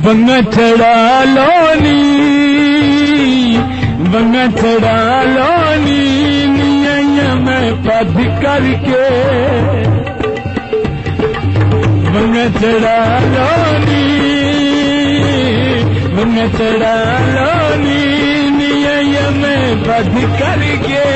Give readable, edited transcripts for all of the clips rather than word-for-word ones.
बंगा चढ़ा लोनी बंगा चढ़ा लोनी निया मैं पद करके बंगा चढ़ा लोनी बंगा चढ़ा लोनी निया मैं पद करके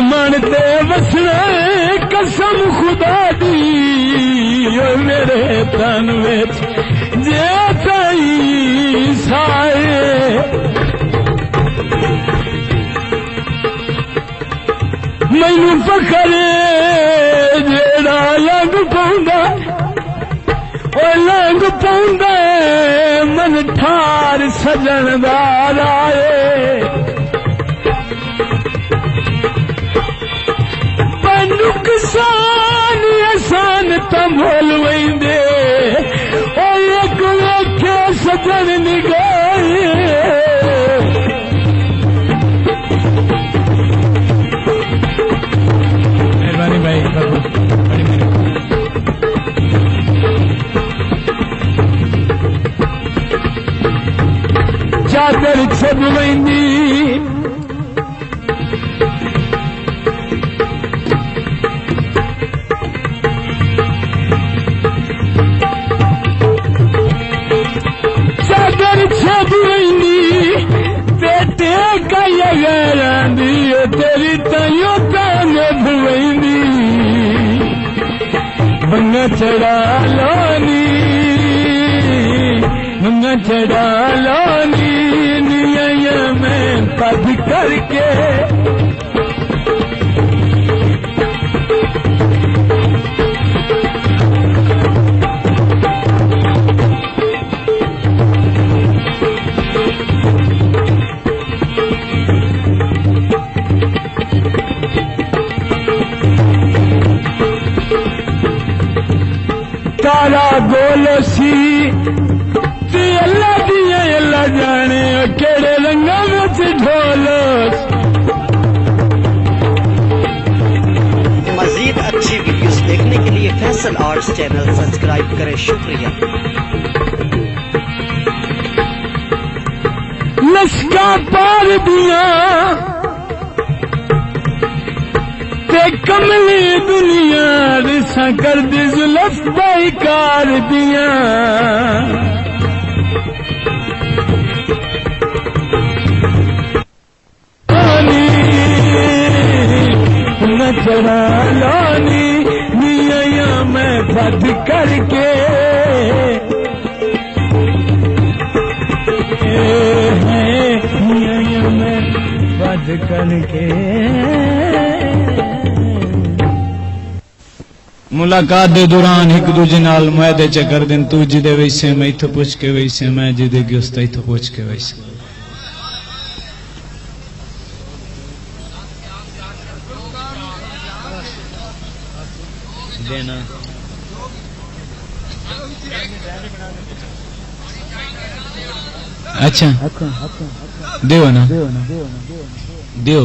मनते वसना कसम खुदा दी मेरे तन विच जे कई साए मैनू फखरे जेड़ा लंघ पाउंदा ओ लंघ पाउंदा मन ठार सजनदार आए नुकसान आसान तंभोल वेंदे और एक वेखे सजन निगाहे मेहरबानी भाई बड़ी चादर छब वेंदी तेरी तयो ताने भुवेंदी बंगा चढ़ा लोनी बंगा चढ़ा लोनी निया मैं पद करके तारा गोलो सी ते अल्लाह दिए अल्लाह जाने केड़े रंगा विच ढोलो मजीद अच्छी वीडियोस देखने के लिए फैसल आर्ट्स चैनल सब्सक्राइब करें। शुक्रिया। लश्का पार दिया ते कमली दुनिया रिसा कर दी जुल्फ बेकार दिया न चढ़ा लोनी निया मैं बद करके निया मैं बद करके मुलाकात दे दौरान एक दूजे नाल मुआदे च कर दिन तू जिदे वैसे मैं इत्थे पुछ के वैसे मैं जिदे गिस्त इत्थे पुछ के वैसे देना अच्छा देव ना देव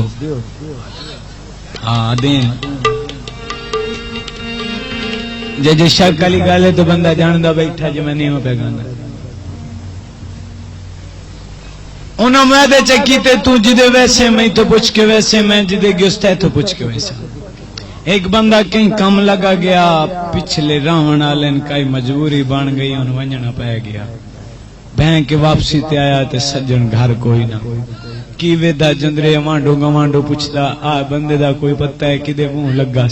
हाँ दे जे शक वाली गल है तो बंदा जानदा बैठा जे मैं नहीं हो पे गाना उन्होंने मैदे चकीते तू जिदे वैसे मैं तो पूछ के वैसे मैं जिदे गिस्ता है तो पूछ के वैसे एक बंदा कहीं कम लगा गया पिछले रावण वाले कई मजबूरी बन गई उन वंजना पै गया बहन के वापसी ते आया ते सज्जन घर कोई ना की वेदा जंदरे वांडो गवांडो पूछता आ बंदे दा कोई पता है किदे मुंह लगा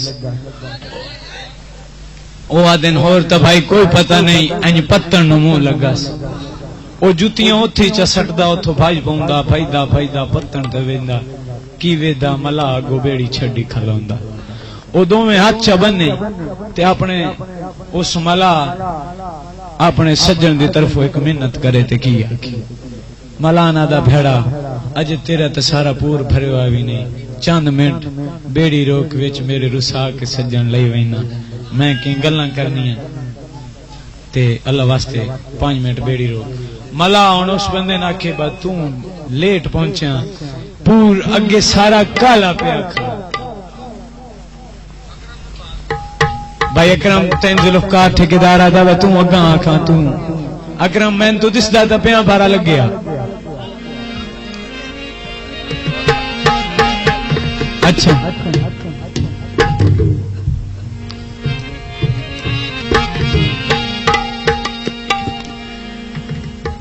ओ आ दिन होर तो भाई कोई पता नहीं अंज पत्तन नु मुंह लगा ओ जुतियां उत्थे च सटदा उथों भज पाउंदा फैदा फैदा पत्तन ते वेंदा की वेदा मला अगो बेड़ी छड्डी खलोंदा ओ दोवें हाथ च बन्ने ते अपने उस मला अपने सज्जन दी तरफों एक मिन्नत करे ते की आखी मलाना दा भेड़ा अज तेरा तो सारा पूर भरवा भी नहीं चंद मिनट बेड़ी रोक विच मेरे रुसा के सज्जन लई वैना मैं की गल्लां करनियां ते अल्लाह वास्ते 5 मिनट बेड़ी रोक मला हुण उस बंदे ने आखे बा तू लेट पहुंचा पूर अगे सारा काला पिया खड़ा भाई अकरम तेन जुल्फकार ठेकेदार आ जावे तू अगा आखा तू अकरम मैन तो दिसदा ता पिया बारा लग गया अच्छा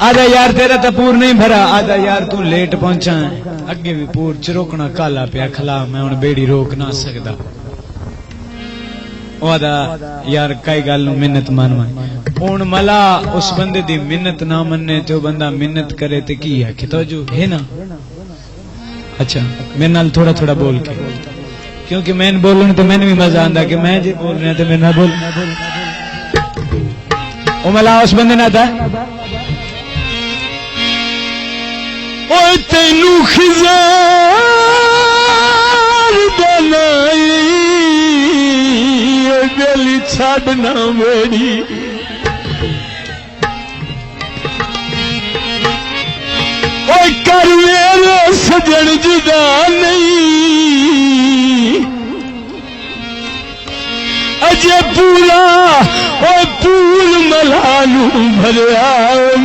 आधा यार तेरा तो पूर नहीं भरा आधा यार तू लेट पहुंचा है अगे भी पूर चिरोकना काला पिया खला मैं हुण बेड़ी रोक ना सकदा आधा यार कई गल मिन्नत मानवा हुण मला उस बंदे दी मिन्नत ना मन्ने तो बंदा मिन्नत करे ते की आखे तो जो है ना अच्छा मेरे नाल थोड़ा थोड़ा बोल के क्योंकि मैं बोलने तो मैंने भी मजा आंदा कि मैं जे बोल रहा तो मेरे नाल बोल ओ मला उस बंदे ना था ओए तेनू खिजार बनाई गली छाड़ना मेरी ओए कर मेरे सजन जुदा नहीं अजे पूरा ओए पूल मलानू भरया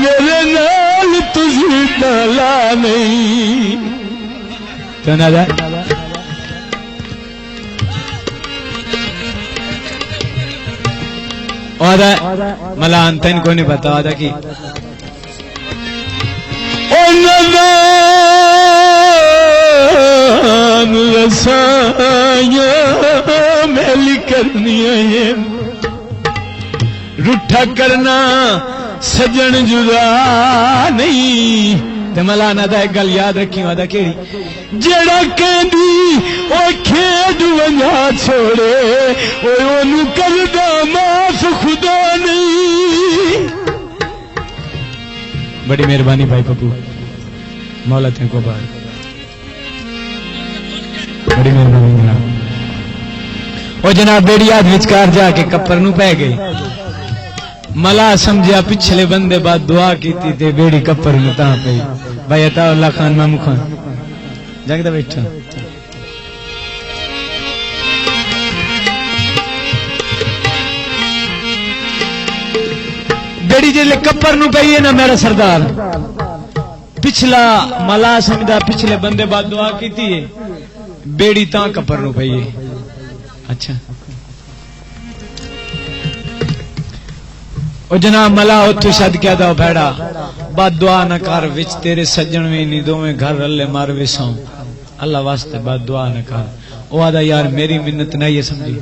मेरे नाल तुझी डाला नहीं तो ना जा आदा मलान तेन को नहीं पता आदा की ओ नदान रसाया मैली करनी है रूठा करना सजन जुदा नहीं ते मलाना दा एक गल याद रखी वादा केड़ी जेड़ा कहंदी ओ खेड वंजा छोड़े ओ ओनू करदा माफ खुदा नहीं बड़ी मेहरबानी भाई पप्पू मौला ते को बार बड़ी मेहरबानी जनाब ओ जनाब बेड़ी आज विचकार जाके कपर नू पै गई मला समझा पिछले बंदे बाद दुआ की ते बेड़ी कपर में ता पे भाई अताउल्लाह खान मामू खान जगदा बैठा बेड़ी जे कपर नु पई है ना मेरा सरदार पिछला मला समझा पिछले बंदे बाद दुआ की थी बेड़ी ता कपर नु पई है अच्छा ओ जनाब मला उत्थे सद क्या दा भेड़ा बाद दुआ न कर विच तेरे सज्जन भी नहीं दोवें घर अल्ले मार विसां अल्लाह वास्ते बाद दुआ न कर ओ आदा यार मेरी मिन्नत नहीं है समझी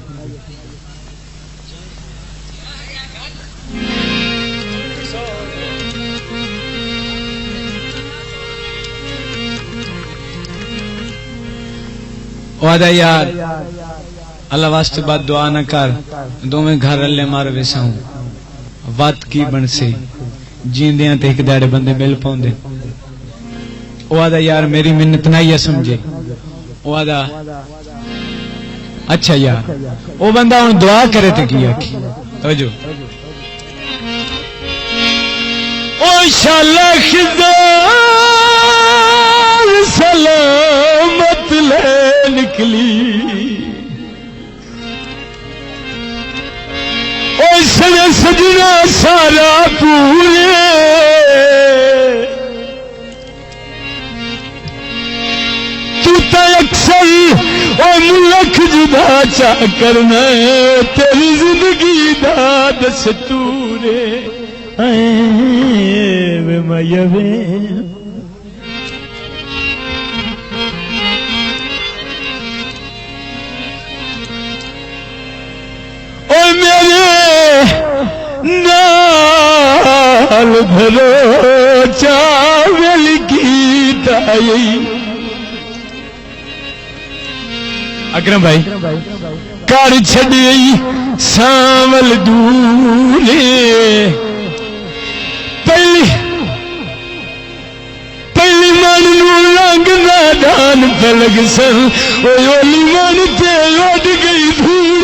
ओ आदा यार अल्लाह वास्ते बाद दुआ न कर दोवें घर अल्ले मार विसां वत की बनसे जींदे ते एक दाड़े बंदे मिल पाउंदे ओ आदा यार मेरी मिन्नत नहीं है समझे ओ आदा अच्छा यार ओ बंदा हुन दुआ करे ते की आखी तवज्जो ओ इंशाअल्लाह खुदा सलामत ले निकली सने सजना सारा पूरे तू तो अक्सर और मुल्क जुदा चा करना तेरी जिंदगी दा दस्तूरे वे मयवे और मेरे नाल भरो चावल की ताई। अकरम भाई कर छड़ी सावल दूरे पहली मन नू लंघ नादान पलग सन ओली मन ते उड़ गई धूल।